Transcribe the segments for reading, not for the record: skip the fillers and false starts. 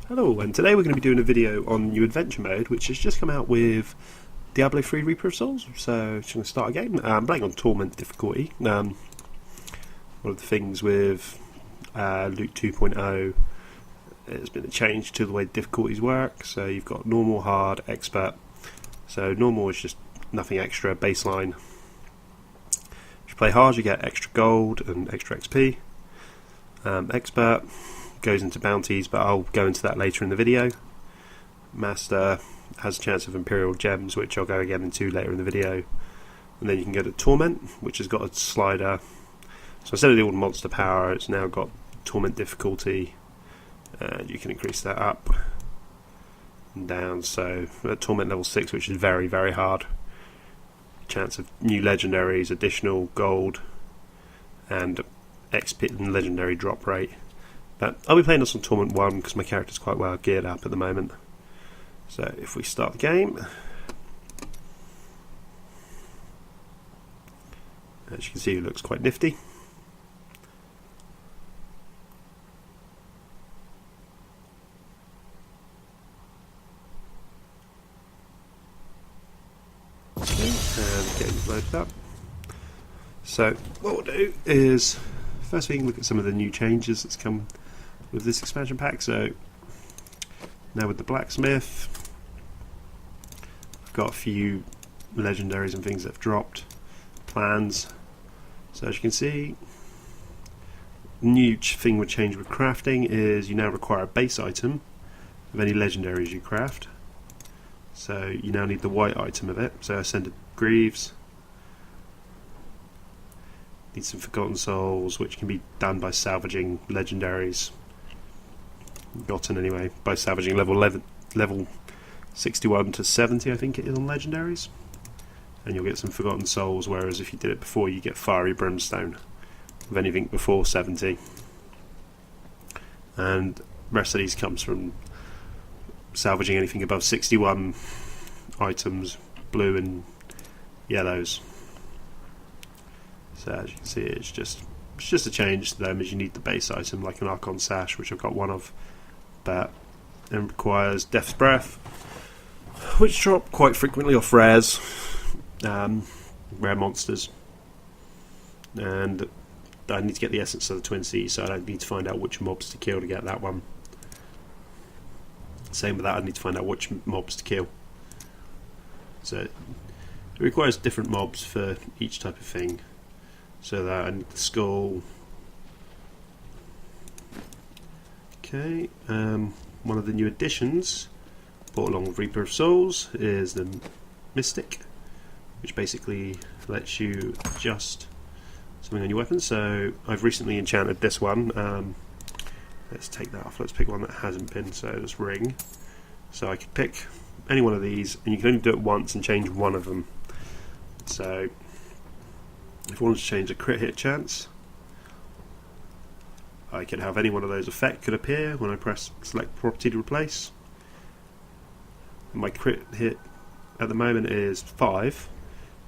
Hello, and today we're going to be doing a video on new adventure mode, which has just come out with Diablo 3 Reaper of Souls. So, just going to start a game. I'm playing on Torment difficulty. One of the things with Loot 2.0 has been a change to the way difficulties work. So, you've got normal, hard, expert. So, normal is just nothing extra, baseline. If you play hard, you get extra gold and extra XP. Expert goes into bounties, but I'll go into that later in the video. Master has a chance of Imperial Gems, which I'll go again into later in the video. And then you can go to Torment, which has got a slider. So instead of the old monster power, it's now got Torment difficulty, and you can increase that up and down. So at Torment level 6, which is very, very hard, chance of new legendaries, additional gold, and XP and legendary drop rate. But I'll be playing this on Torment 1 because my character's quite well geared up at the moment. So if we start the game, as you can see, it looks quite nifty. Okay, and the game's loaded up. So what we'll do is, first we can look at some of the new changes that's come with this expansion pack. So now with the blacksmith, I've got a few legendaries and things that have dropped. Plans. So as you can see, new thing would change with crafting is you now require a base item of any legendaries you craft. So you now need the white item of it. So Ascended Greaves. Need some Forgotten Souls, which can be done by salvaging legendaries. Gotten anyway, by salvaging level 61 to 70, I think it is on legendaries. And you'll get some Forgotten Souls, whereas if you did it before, you get Fiery Brimstone with anything before 70. And the rest of these comes from salvaging anything above 61 items, blue and yellows. So as you can see, it's just a change to them, as you need the base item like an Archon Sash, which I've got one of, but it requires Death's Breath, which drop quite frequently off rares, rare monsters, and I need to get the Essence of the Twin Seas, so I need to find out which mobs to kill to get that one. Same with that, I need to find out which mobs to kill. So it requires different mobs for each type of thing. So that I need the skull. Okay, one of the new additions brought along with Reaper of Souls is the Mystic, which basically lets you adjust something on your weapon. So I've recently enchanted this one. Let's take that off. Let's pick one that hasn't been. So this ring. So I could pick any one of these, and you can only do it once and change one of them. So if I wanted to change the crit hit chance, I could have any one of those effect could appear when I press select property to replace. And my crit hit at the moment is 5.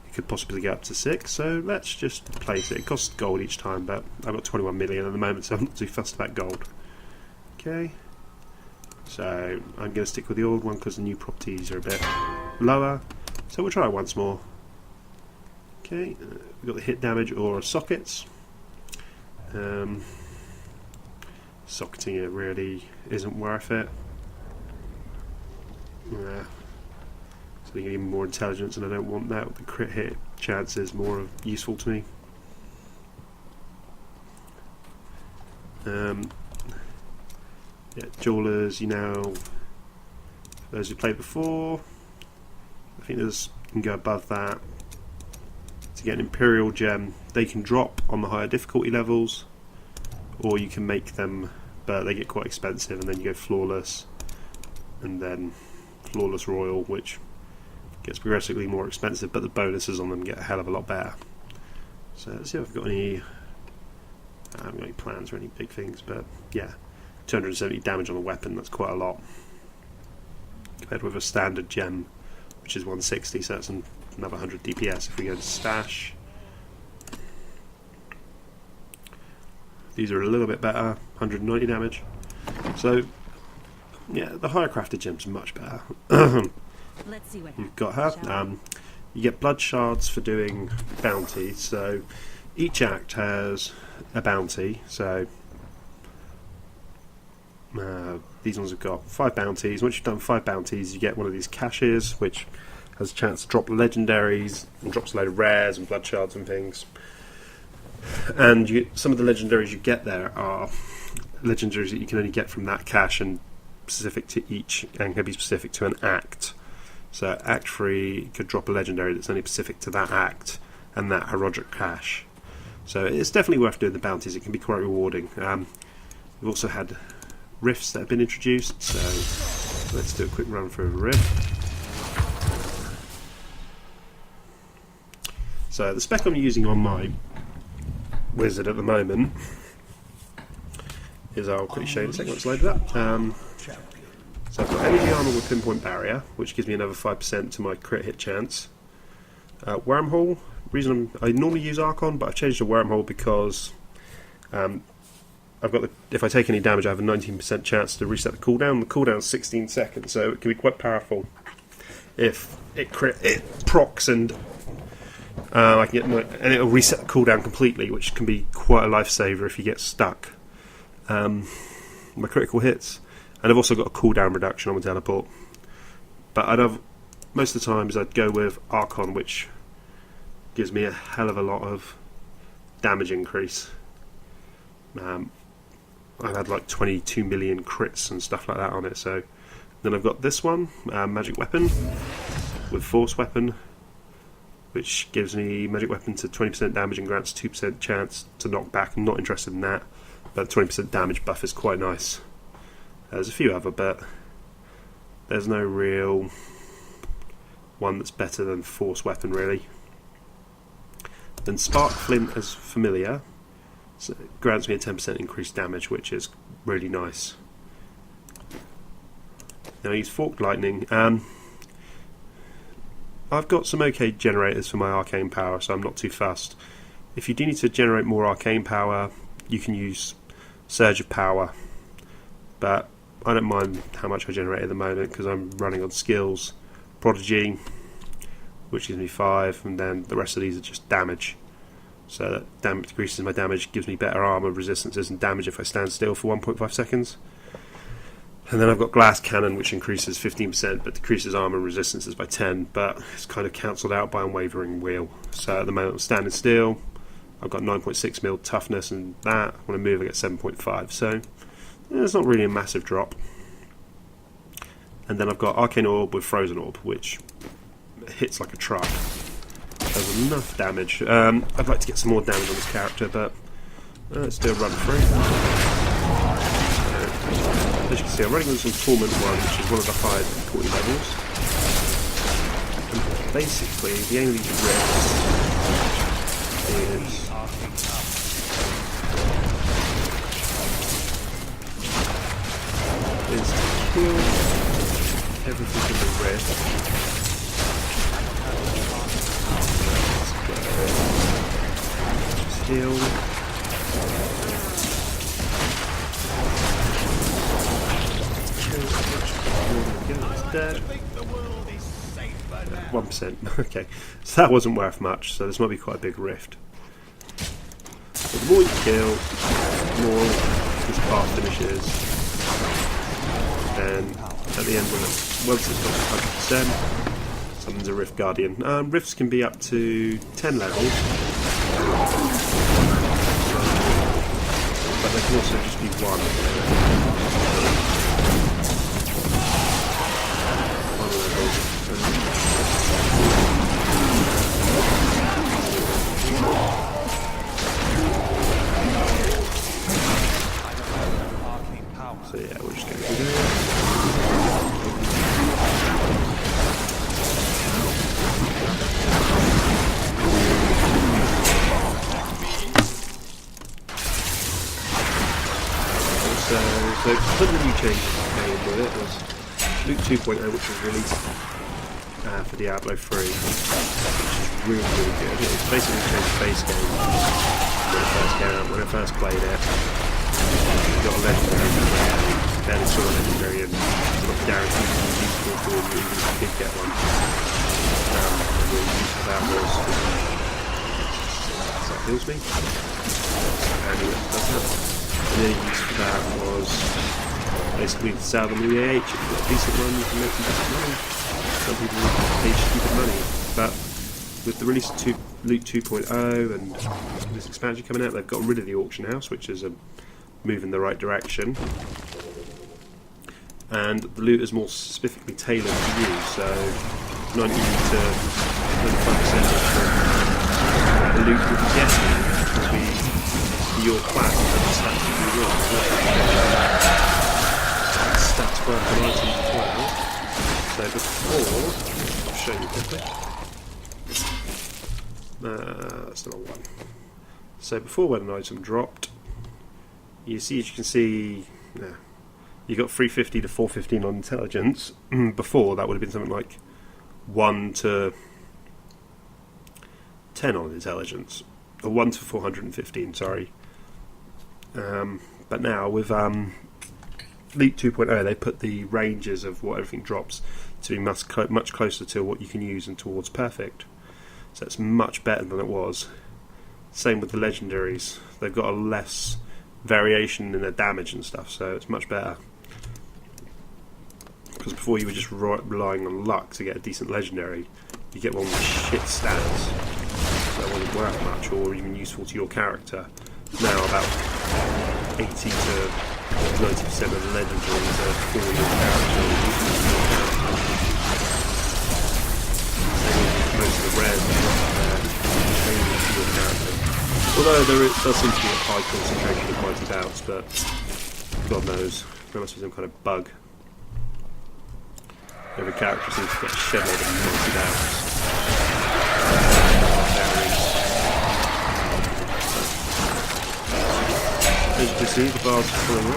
It could possibly get up to 6, so let's just place it. It costs gold each time, but I've got 21 million at the moment, so I'm not too fussed about gold. Okay, so I'm going to stick with the old one because the new properties are a bit lower, so we'll try it once more. Okay, we've got the hit damage or sockets. Socketing it really isn't worth it. So they get even more intelligence, and I don't want that. The crit hit chance is more useful to me. Yeah, Jewelers, those who played before, I think you can go above that. To get an Imperial Gem, they can drop on the higher difficulty levels, or you can make them, but they get quite expensive, and then you go Flawless, and then Flawless Royal, which gets progressively more expensive, but the bonuses on them get a hell of a lot better. So let's see if I've got any, I haven't got any plans or any big things, but yeah, 270 damage on a weapon, that's quite a lot, compared with a standard gem, which is 160, so that's another 100 DPS. If we go to Stash, these are a little bit better, 190 damage. So yeah, the higher crafted gems are much better. Let's see what You've got her. You get blood shards for doing bounties. So each act has a bounty. So these ones have got 5 bounties. Once you've done 5 bounties, you get one of these caches, which has a chance to drop legendaries and drops a load of rares and blood shards and things. And some of the legendaries you get there are legendaries that you can only get from that cache and specific to each, and can be specific to an act. So Act 3 could drop a legendary that's only specific to that act and that heroic cache. So it's definitely worth doing the bounties. It can be quite rewarding. We've also had rifts that have been introduced, so let's do a quick run through a rift. So the spec I'm using on my wizard at the moment is, I'll quickly show you in a second once it's loaded up. So I've got energy armor with pinpoint barrier, which gives me another 5% to my crit hit chance. Wormhole. I normally use Archon, but I've changed to Wormhole because I've got if I take any damage, I have a 19% chance to reset the cooldown. The cooldown is 16 seconds, so it can be quite powerful. If it procs and I can get and it'll reset the cooldown completely, which can be quite a lifesaver if you get stuck. My critical hits, and I've also got a cooldown reduction on my teleport. But most of the times I'd go with Archon, which gives me a hell of a lot of damage increase. I've had like 22 million crits and stuff like that on it. So then I've got this one, magic weapon with force weapon, which gives me magic weapon to 20% damage and grants 2% chance to knock back. I'm not interested in that, but the 20% damage buff is quite nice. There's a few other, but there's no real one that's better than force weapon really. Then spark flint as familiar, so it grants me a 10% increased damage, which is really nice. Now I use forked lightning. I've got some okay generators for my arcane power, so I'm not too fussed. If you do need to generate more arcane power, you can use surge of power, but I don't mind how much I generate at the moment because I'm running on skills. Prodigy, which gives me 5, and then the rest of these are just damage. So that damage decreases my damage, gives me better armor, resistances, and damage if I stand still for 1.5 seconds. And then I've got glass cannon, which increases 15% but decreases armor and resistances by 10, but it's kind of cancelled out by unwavering wheel. So at the moment I'm standing still. I've got 9.6 mil toughness, and that when I move I get 7.5. So it's not really a massive drop. And then I've got arcane orb with frozen orb, which hits like a truck. Does enough damage. I'd like to get some more damage on this character, but let's do a run through. So, as you can see, I'm running on some Torment 1, which is one of the higher difficulty levels. And basically, the aim of these rifts is to kill everything in the rift. Just heal. It's dead. 1%. Okay, so that wasn't worth much. So this might be quite a big rift. But the more you kill, the more this path finishes. And at the end, once it's got 100%, summons a Rift Guardian. Rifts can be up to 10 levels, but they can also just be one level. So yeah, we're just going to do it. So some of the new changes that came with it was Luke 2.0, which was released for Diablo 3, which is really, really good. It's basically changed the base game when I first played it. You got a legendary, then it's got a legendary, and even if you did get one. And the use for that was that heals me, and it does that. And the use for that was basically to sell them in the AH. If you've got a decent one, you can make some decent money. Some people pay stupid money, but with the release of Loot 2.0 and this expansion coming out, they've gotten rid of the auction house, which is a move in the right direction. And the loot is more specifically tailored to you, so 90 to 95% of the loot you'll be getting will be your class and the stats that you want. Stats work on items as well. So before, I'll show you quickly. That's the wrong one. So before, when an item dropped, you can see, you got 350 to 415 on intelligence. Before, that would have been something like 1 to 10 on intelligence, or 1 to 415. Sorry. But now with Leap 2.0, they put the ranges of what everything drops to be much closer to what you can use and towards perfect. So it's much better than it was. Same with the Legendaries. They've got a less variation in their damage and stuff, so it's much better. Because before you were just relying on luck to get a decent Legendary. You get one with shit stats, so that wasn't worth much or even useful to your character. Now about 80 to 90% of the Legendaries are for your character or useful to your character. Most of the rares are not mainly to your character. Although there does seem to be a high concentration of mighty bouts, but God knows, there must be some kind of bug. Every character seems to get a shed load of mighty bouts. As you can see, the bars are filling up.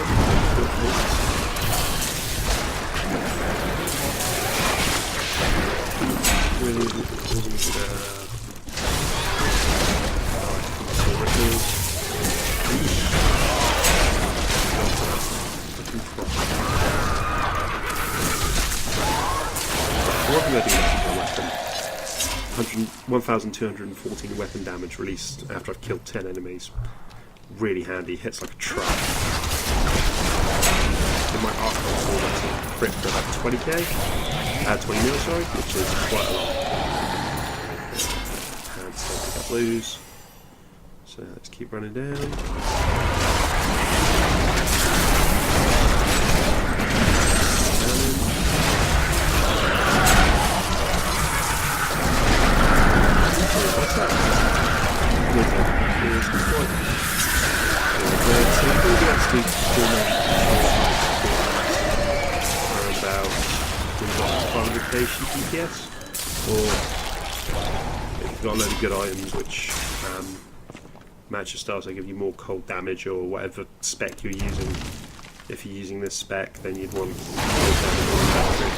Really what can I do with my weapon? 1,214 weapon damage released after I've killed 10 enemies. Really handy, hits like a truck. In my arc console, that's a crit for about 20k, 20 mil, sorry, which is quite a lot. And so pick up those. So let's keep running down. What's that? About 500k DPS, or if you've got a load of good items which match your style, so give you more cold damage or whatever spec you're using. If you're using this spec, then you'd want cold damage or electric.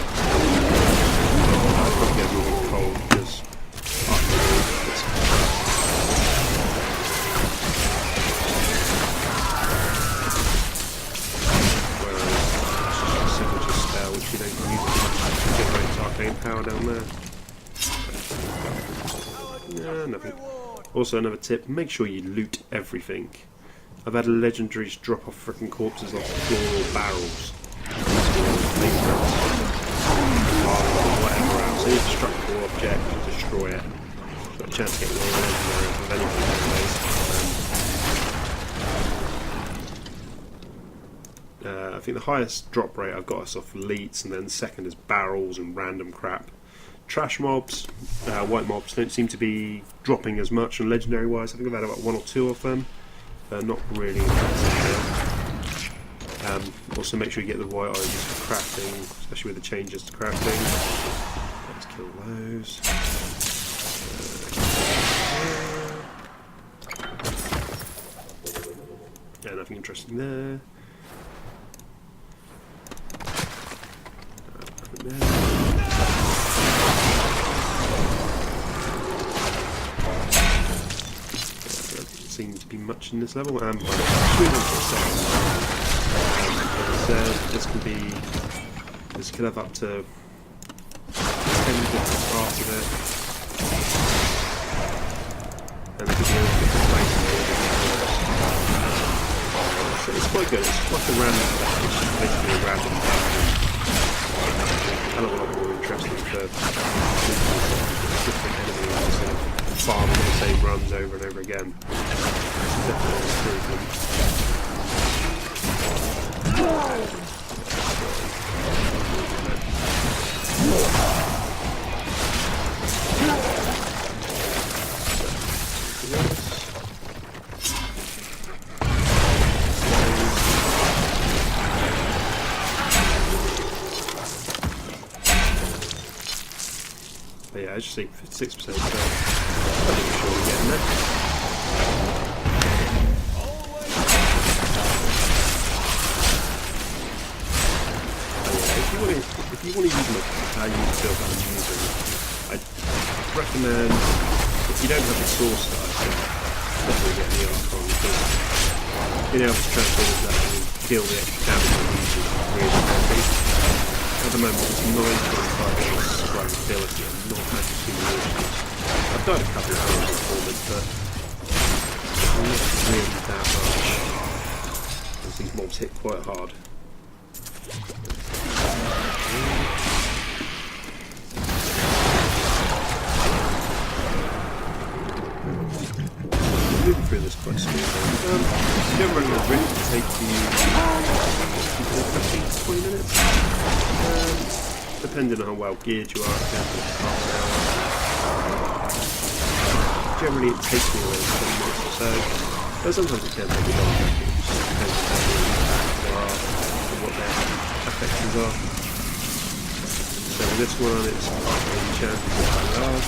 I'll probably get more cold because which you don't use to generate arcane power down there. Yeah, nothing. Also, another tip, make sure you loot everything. I've had legendaries drop off frickin' corpses off the floor or barrels. Whatever else. Any destructible object, destroy it. Got a chance to get one legendary with anything nowadays. I think the highest drop rate I've got is off elites, and then second is barrels and random crap. Trash mobs, white mobs, don't seem to be dropping as much on legendary wise. I think I've had about 1 or 2 of them. Not really impressive. Also make sure you get the white items for crafting, especially with the changes to crafting. Let's kill those. Yeah, nothing interesting there. Seem to be much in this level, and this can have up to different parts of it. And it could be in different places. So it's quite good. It's like a random battle. It's just basically a random battle. A hell of a lot more interesting for different enemies instead of farming the same runs over and over again. It's definitely an improvement. But yeah, I just think 56%, so I think we're sure we're getting there. If you want to use them how you feel about using them, I'd recommend, if you don't have the source style, definitely get the Archon, because being able to transfer that and deal the extra damage on these is really handy. At the moment it's 9.5 strike ability and not having too many issues. I've died a couple of times before it, but not really that much, because these mobs hit quite hard. Moving through this quite smoothly. Generally, it really take you 15 to 20 minutes. Depending on how well geared you are, half an hour. Generally, it takes me around 20 minutes or so. But sometimes it can take me longer. It just depends on how many attacks there are and what their affections are. So with this one, it's Arcane Champ, which I love.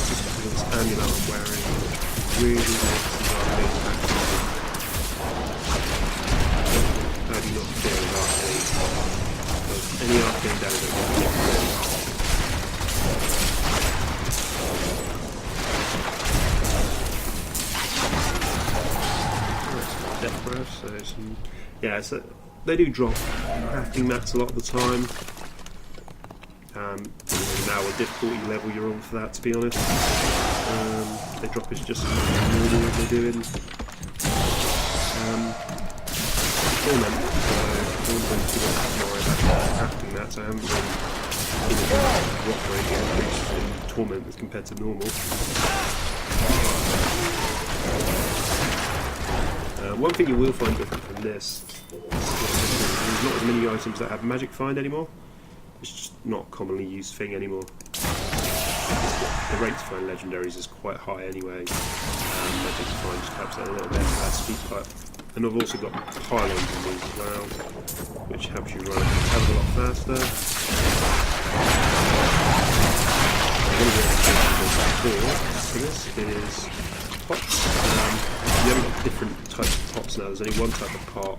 Just because of this amulet I'm wearing, really makes the Arcane attack. How do you not fear of Arcane? Because any Arcane damage that you get rid of. Death breath, so some, yeah, so they do drop crafting mats a lot of the time. Now what difficulty level you're on for that, to be honest. They drop is just normal what they're doing. Torment, so I wouldn't really too much to worry about crafting mats. I haven't been in a drop rate increase in Torment as compared to normal. One thing you will find different from this, there's not as many items that have magic find anymore. It's just not a commonly used thing anymore. The rate to find legendaries is quite high anyway. Magic find just helps out a little bit with that speed cut. And I've also got pylons in these as well, which helps you run a hell of a lot faster. One of the things for this is pots. You haven't got different types of pots now, there's only one type of pot,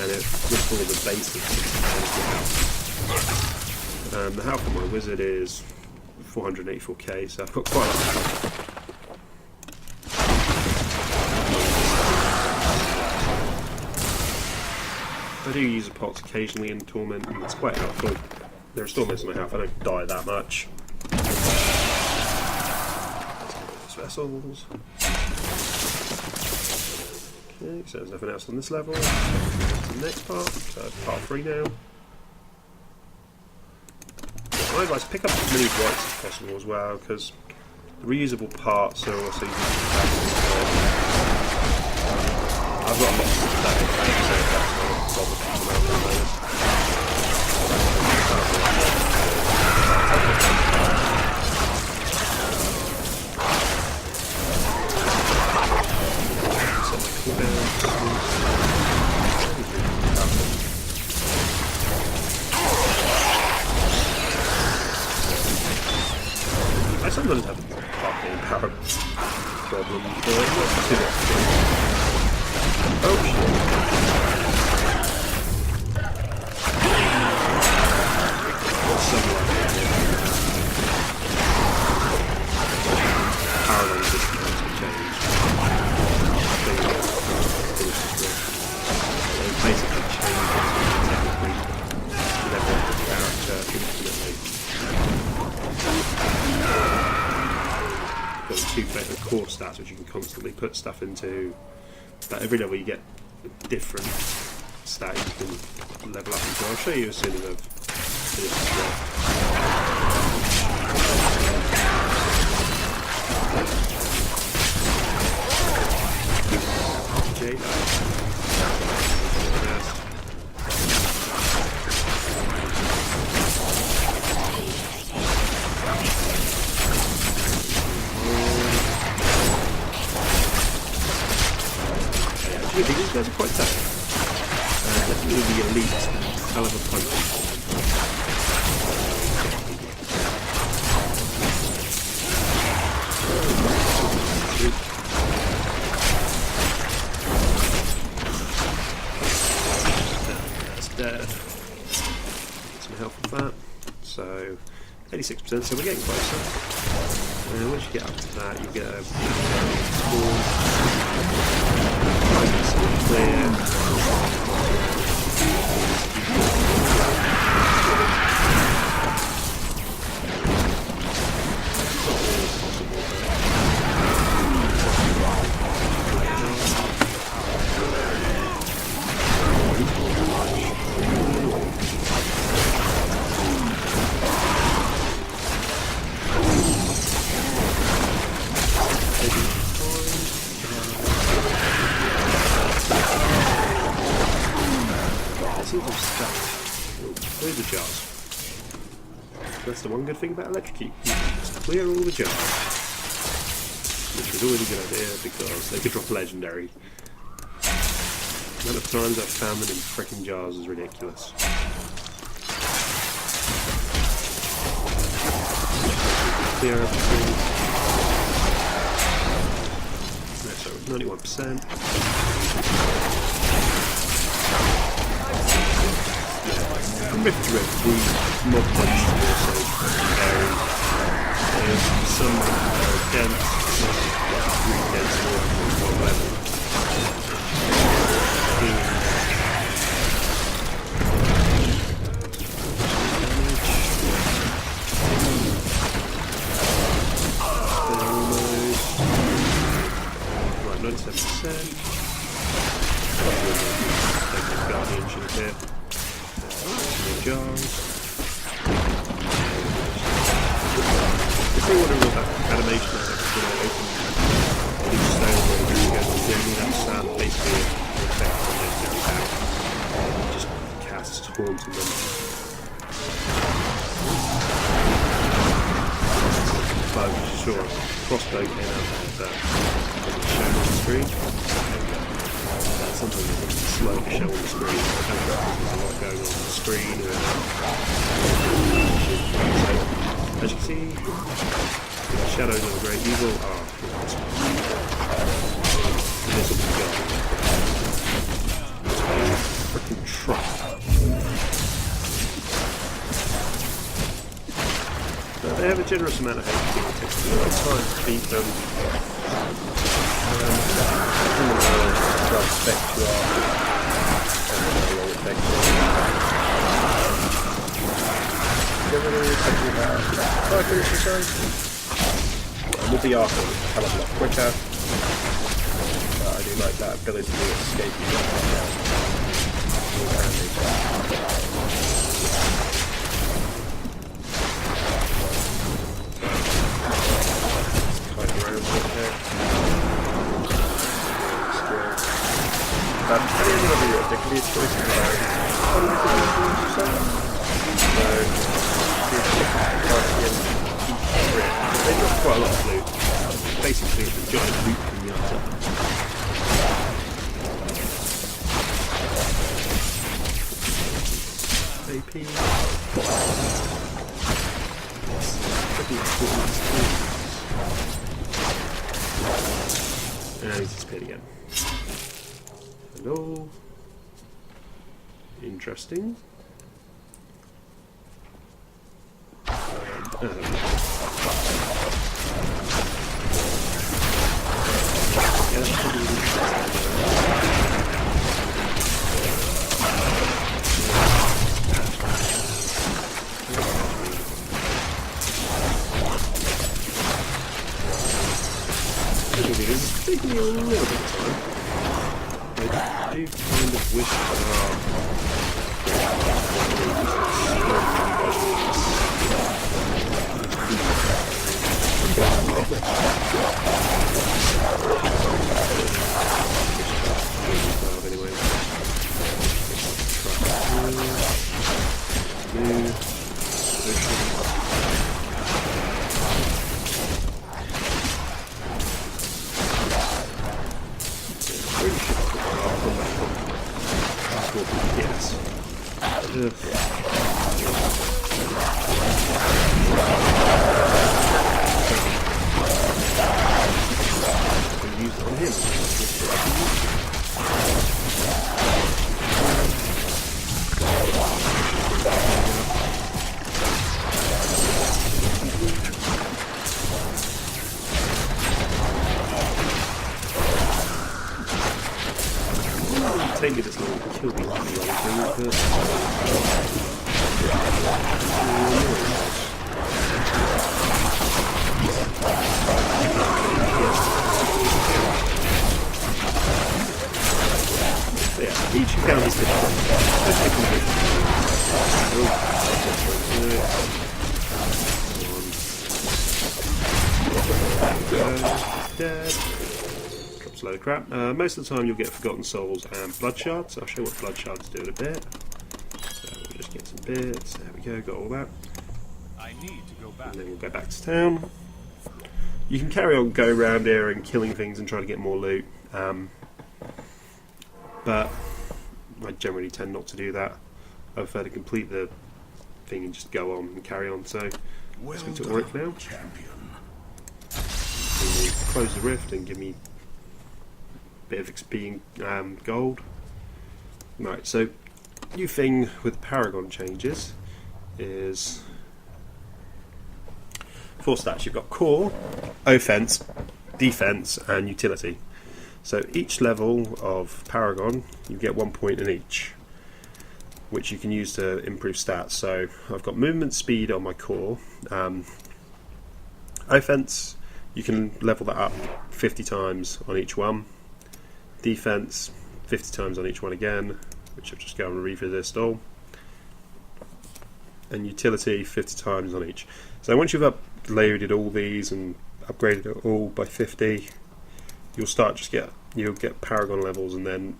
and it with all the basics of the health of my wizard is 484k, so I've got quite a lot of health. I do use the pots occasionally in Torment, and it's quite helpful. They restore most of my health, I don't die that much. Vessels. Okay, so there's nothing else on this level. To the next part, so part 3 now. I advise pick up as many whites as possible as well, because the reusable parts are also used for I've got a lot of that, so that's not a problem at the moment. I sometimes have a Arcane Paragon problem, but not too much. Oh shit. What's somewhere Paragon system has to change. They basically change it technically with every character infinitely. core stats, which you can constantly put stuff into. But every level you get a different stat you can level up into. I'll show you as soon as I've finished the these guys are quite tough. Definitely the elite hell of a punch. That's dead. Some health from that. So 86%, so we're getting closer. And once you get up to that, you get a score. Clear. Clear the jars. That's the one good thing about electrocute. You can just clear all the jars. Which is always a good idea because they could drop a legendary. The amount of times I've found them in freaking jars is ridiculous. Clear everything. So 91%. Rift to Rift, the mob punch also varies. There's some dense, not really dense, or whatever. Right, 97%. Guardianship here. Jars. If they want to run that animation that's actually going to open each stone where you go to that's basically an effect on legendary power. It just casts haunting them. But sure, crossbow came out there, but it's shown on the screen. Something that is slow to show on the screen. There's a lot going on the screen. So, as you can see, the shadows of a great evil are this will be gone. Freaking truck. But they have a generous amount of HP. It's hard to beat them. Effect you are. Generally, taking about 5 minutes or so. With the arc, it's a hell of a lot quicker. But I do like that ability to escape. Kite around with it. Depending on whether you're there can be a choice of about 100 different or so. So, they've got quite a lot of loot. Basically, it's a giant loot from the outside. AP. Pretty important. And he's disappeared again. Hello. Interesting. me a little bit of time. I do kind of wish anyway. Yes. Use it on him. Take me this long to kill me like thing, but so yeah, each account is different. Dead. Drops a load of crap. Most of the time you'll get Forgotten Souls and Blood Shards. I'll show you what Blood Shards do in a bit. So we'll just get some bits. There we go, got all that. I need to go back. And then we'll go back to town. You can carry on going around here and killing things and trying to get more loot. But I generally tend not to do that. I prefer to complete the thing and just go on and carry on. So let's go to Auric now. Champion. We'll close the rift and give me a bit of XP and gold. Right, so new thing with Paragon changes is 4 stats. You've got core, offense, defense, and utility. So each level of Paragon, you get 1 point in each, which you can use to improve stats. So I've got movement speed on my core. Offense, you can level that up 50 times on each one. Defense, 50 times on each one again, which I'll just go and revisit all. And utility, 50 times on each. So once you've uploaded all these and upgraded it all by 50, you'll get Paragon levels, and then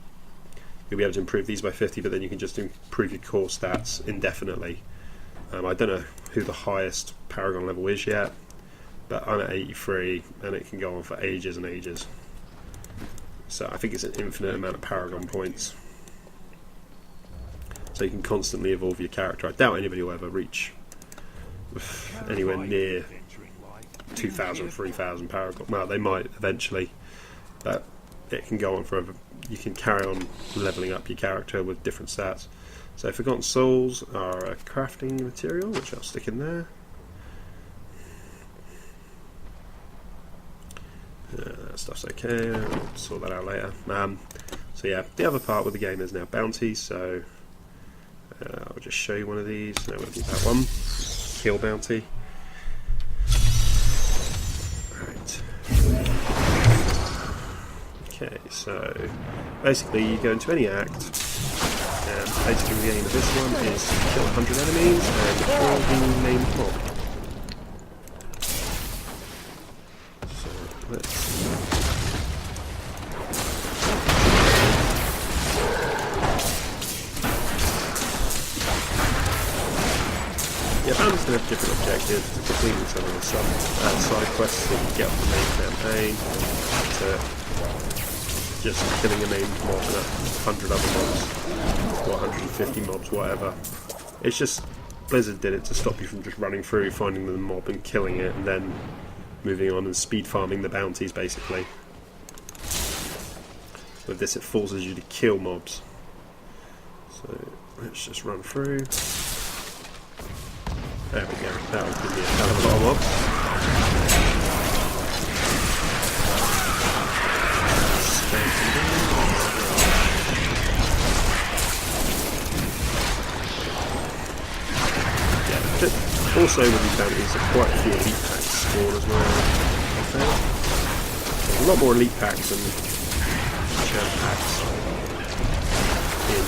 you'll be able to improve these by 50, but then you can just improve your core stats indefinitely. I don't know who the highest Paragon level is yet, but I'm at 83 and it can go on for ages and ages. So I think it's an infinite amount of Paragon points. So you can constantly evolve your character. I doubt anybody will ever reach anywhere near 2,000, 3,000 Paragon. Well, they might eventually, but it can go on forever. You can carry on leveling up your character with different stats. So Forgotten Souls are a crafting material, which I'll stick in there. That stuff's okay, I'll sort that out later. So yeah, the other part with the game is now bounties, so I'll just show you one of these. No, we'll do that one. Kill bounty. Right. Okay, so basically you go into any act, and basically the aim of this one is to kill 100 enemies and kill the named mob. Let's yeah, bounties can have different objectives to completing some of the side quests that you get on the main campaign, to just killing a named mob and 100 other mobs, or 150 mobs, whatever. It's just Blizzard did it to stop you from just running through, finding the mob and killing it, and then moving on and speed farming the bounties, basically. With this, it forces you to kill mobs. So let's just run through. There we go. That will give me a hell of a lot of mobs. Yeah, also with these bounties, quite a few elite packs spawn as well. Okay. a lot more elite packs and champ packs in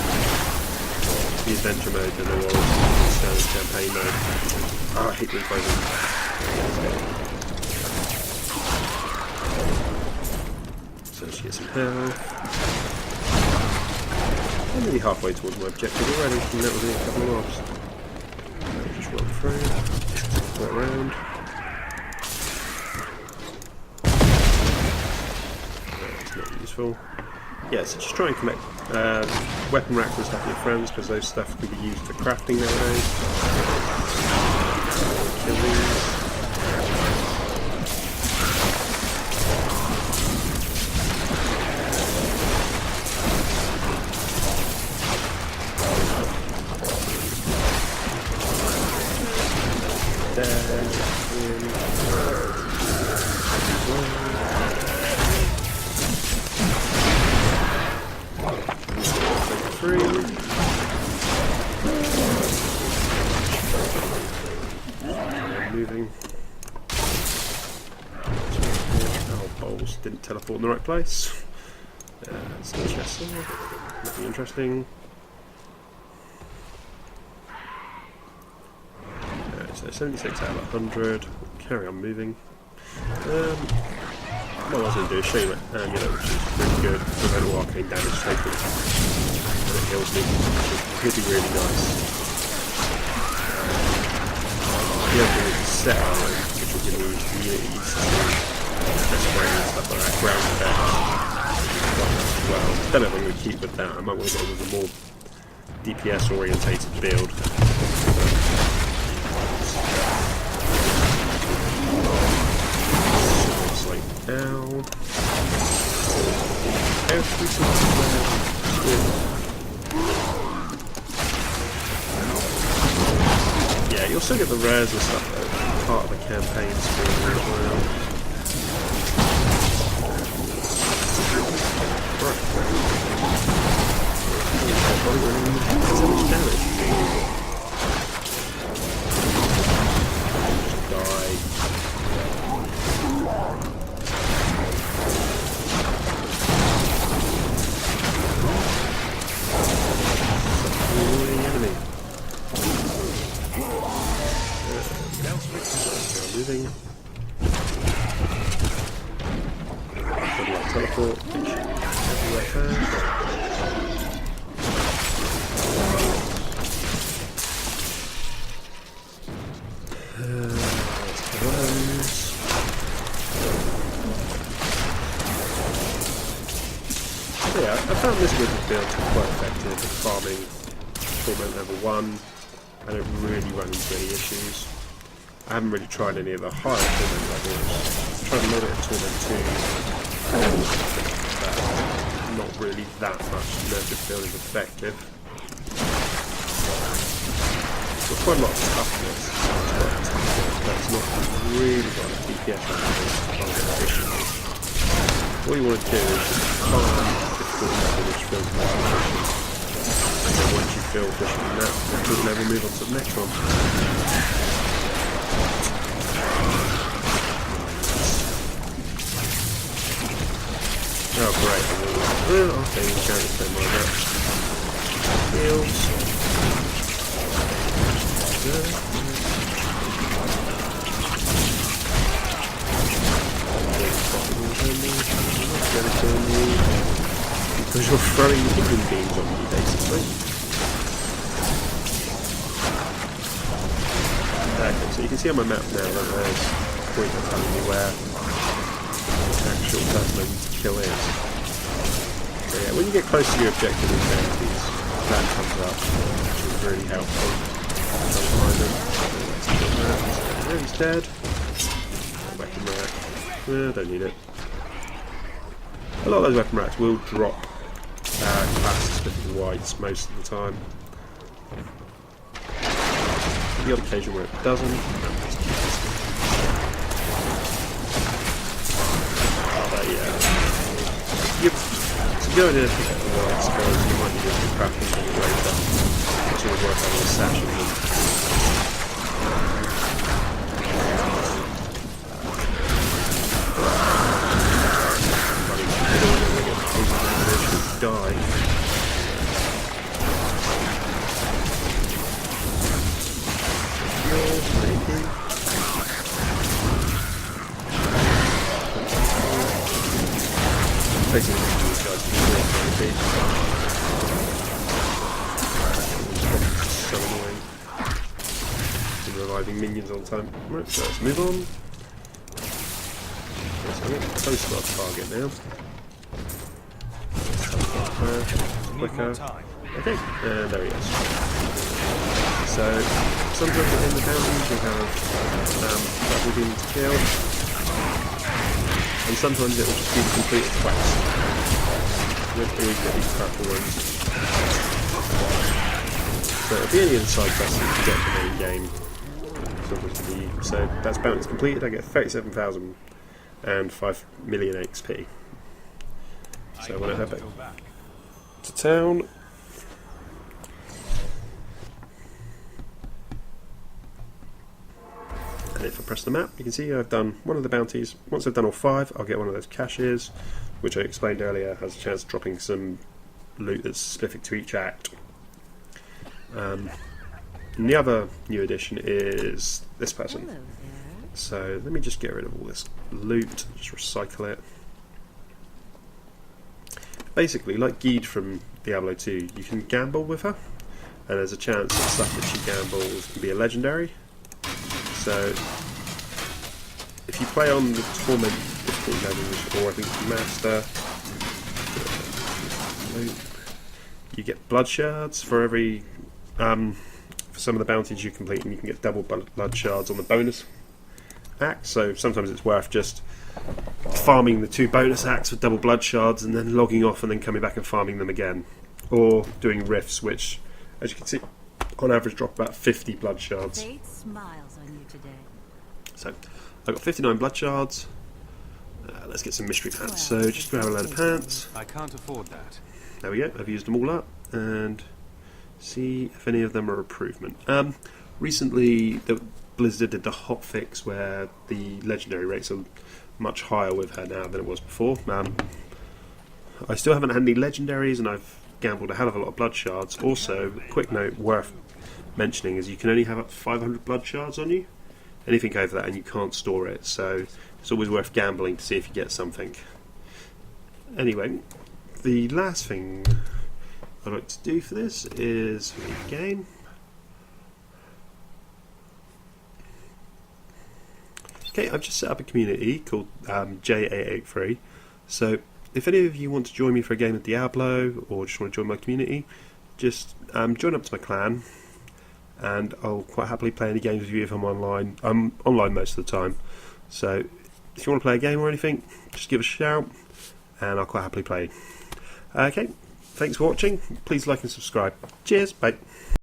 the adventure mode than there was in the standard campaign mode. Oh, I hate being frozen. So let's get some health. I'm nearly halfway towards my objective already, and that was only a couple of mobs. Just run through, go around. That's not useful. Yeah, so just try and collect weapon racks and stuff with your friends, because those stuff can be used for crafting nowadays. Kill these. Moving. Oh, bowls didn't teleport in the right place. It's no chest there. Nothing interesting. So 76 out of 100. Carry on moving. What I was going to do is show you my amulet, which is really good for total arcane damage taken. And it heals me, which is really nice. The other thing is the set armor, which will give me immunities to spray and stuff like that, ground effect, quite nice as well. I don't know if I'm going to keep with that. I might want to go with a more DPS orientated build. Now, every single yeah, you'll still get the rares and stuff though, part of the campaign story as well. Right. So much damage. Die. Enemy. Moving. Good luck, teleport. Everywhere fast. Yeah, I found this wizard build to be quite effective at farming Torment level 1. I don't really run into any issues. I haven't really tried any of the higher Torment levels. I've tried a little bit of Torment 2, but not really that much to know if this build is effective. Got quite a lot of toughness, but it's not really got a DPS on it. What you want to do is just farm difficult level which feels more efficient. And then once you feel efficient in that difficult level, move on to the next one. Oh great, okay, you can't spend my match. Heals. Because you're throwing hidden beams on me, basically. Okay, so you can see on my map now that there's a point that's telling me where the actual person I need to kill is. So yeah, when you get close to your objective in Legendaries, that comes up, which is really helpful. There, he's dead. Weapon rack. Don't need it. A lot of those weapon racks will drop class splitting whites most of the time. The odd occasion where it doesn't. But yeah. So go in and pick up the whites, because you might need to craft them later. It's always worth having a stash of them. reviving minions all the time. Right, so let's move on. So we're getting close to our target now. Quicker. Okay, and there he is. So sometimes in the bounties you have double demons to kill, and sometimes it will just be the complete quest. You don't always get these purple ones. So it'll be any of the side quests that you get in the main game. So that's bounties completed. I get 37,000 and 5 million XP. So when I head back to town, and if I press the map, you can see I've done one of the bounties. Once I've done all 5, I'll get one of those caches, which I explained earlier has a chance of dropping some loot that's specific to each act. And the other new addition is this person. Hello there. So let me just get rid of all this loot, just recycle it. Basically, like Geed from Diablo 2, you can gamble with her, and there's a chance that stuff that she gambles can be a legendary. So if you play on the Torment difficulty levels, or I think Master, you get blood shards for every for some of the bounties you complete, and you can get double blood shards on the bonus act. So sometimes it's worth just farming the 2 bonus acts with double blood shards and then logging off and then coming back and farming them again, or doing rifts, which as you can see on average drop about 50 blood shards. Fate smiles on you today. So I've got 59 blood shards. Let's get some mystery pants. So just grab a load of pants. I can't afford that. There we go, I've used them all up, and see if any of them are improvement. Recently Blizzard did the hotfix where the legendary rates are much higher with her now than it was before. I still haven't had any legendaries, and I've gambled a hell of a lot of blood shards. Also, quick note worth mentioning is you can only have up to 500 blood shards on you. Anything over that and you can't store it, so it's always worth gambling to see if you get something. Anyway, the last thing I'd like to do for this is leave the game. Okay, I've just set up a community called J883. So if any of you want to join me for a game of Diablo, or just want to join my community, just join up to my clan, and I'll quite happily play any games with you if I'm online. I'm online most of the time. So if you want to play a game or anything, just give us a shout, and I'll quite happily play. Okay, thanks for watching. Please like and subscribe. Cheers, bye.